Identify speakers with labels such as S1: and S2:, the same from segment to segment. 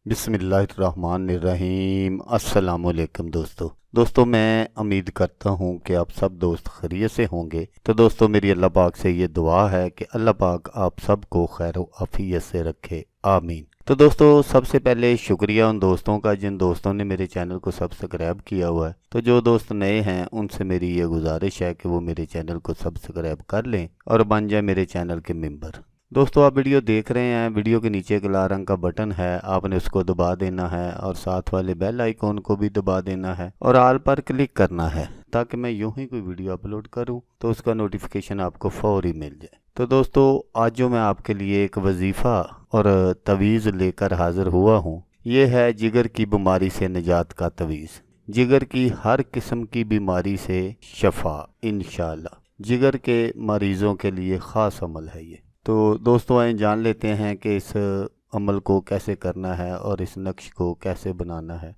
S1: बिस्मिल्लाहिर्रहमानिर्रहीम। अस्सलाम वालेकुम दोस्तों मैं उम्मीद करता हूँ कि आप सब दोस्त खैरियत से होंगे। तो दोस्तों मेरी अल्लाह पाक से ये दुआ है कि अल्लाह पाक आप सबको खैर आफियत से रखे, आमीन। तो दोस्तों सबसे पहले शुक्रिया उन दोस्तों का जिन दोस्तों ने मेरे चैनल को सब्सक्राइब किया हुआ है। तो जो दोस्त नए हैं उनसे मेरी ये गुजारिश है कि वो मेरे चैनल को सब्सक्राइब कर लें और बन जाए मेरे चैनल के मेंबर। दोस्तों आप वीडियो देख रहे हैं, वीडियो के नीचे एक लाल रंग का बटन है, आपने उसको दबा देना है और साथ वाले बेल आइकॉन को भी दबा देना है और ऑल पर क्लिक करना है ताकि मैं यूं ही कोई वीडियो अपलोड करूं तो उसका नोटिफिकेशन आपको फौरी मिल जाए। तो दोस्तों आज जो मैं आपके लिए एक वजीफ़ा और तवीज़ लेकर हाजिर हुआ हूँ, ये है जिगर की बीमारी से निजात का तवीज़। जिगर की हर किस्म की बीमारी से शफा इंशाअल्लाह। जिगर के मरीज़ों के लिए ख़ास अमल है ये। तो दोस्तों आइए जान लेते हैं कि इस अमल को कैसे करना है और इस नक्श को कैसे बनाना है।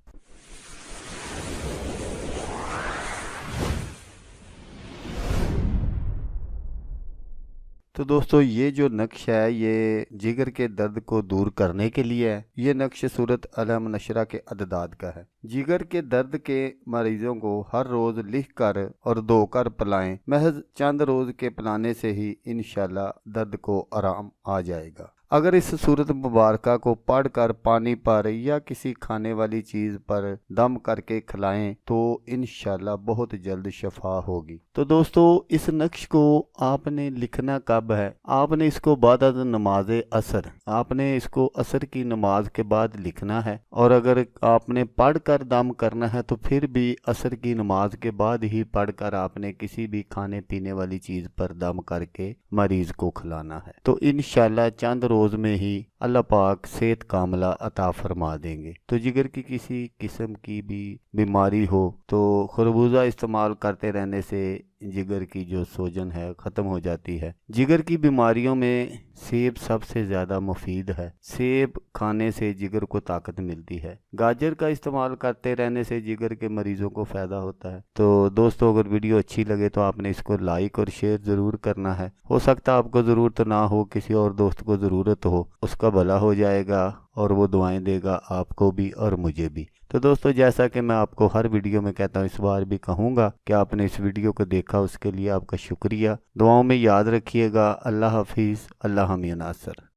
S1: तो दोस्तों ये जो नक्श है ये जिगर के दर्द को दूर करने के लिए है। ये नक्श सूरत अलम नशरा के अददाद का है। जिगर के दर्द के मरीजों को हर रोज लिख कर और धोकर पिलाएं। महज चंद रोज के पिलाने से ही इंशाल्लाह दर्द को आराम आ जाएगा। अगर इस सूरत मुबारक को पढ़कर पानी पर या किसी खाने वाली चीज़ पर दम करके खिलाएं तो इंशाल्लाह बहुत जल्द शफा होगी। तो दोस्तों इस नक्श को आपने लिखना कब है? आपने इसको बाद नमाज असर, आपने इसको असर की नमाज के बाद लिखना है। और अगर आपने पढ़कर दम करना है तो फिर भी असर की नमाज के बाद ही पढ़कर आपने किसी भी खाने पीने वाली चीज़ पर दम करके मरीज को खिलाना है। तो इंशाल्लाह चंद रोज में ही अल्लाह पाक सेहत कामला अता फरमा देंगे। तो जिगर की किसी किस्म की भी बीमारी हो तो खरबूजा इस्तेमाल करते रहने से जिगर की जो सोजन है ख़त्म हो जाती है। जिगर की बीमारियों में सेब सबसे ज़्यादा मुफीद है। सेब खाने से जिगर को ताकत मिलती है। गाजर का इस्तेमाल करते रहने से जिगर के मरीज़ों को फ़ायदा होता है। तो दोस्तों अगर वीडियो अच्छी लगे तो आपने इसको लाइक और शेयर ज़रूर करना है। हो सकता है आपको ज़रूरत ना हो, किसी और दोस्त को ज़रूरत हो, उसका भला हो जाएगा और वो दुआएं देगा आपको भी और मुझे भी। तो दोस्तों जैसा कि मैं आपको हर वीडियो में कहता हूँ इस बार भी कहूँगा कि आपने इस वीडियो को देखा उसके लिए आपका शुक्रिया। दुआओं में याद रखिएगा। अल्लाह हाफिज़, अल्लाह हमी नासर।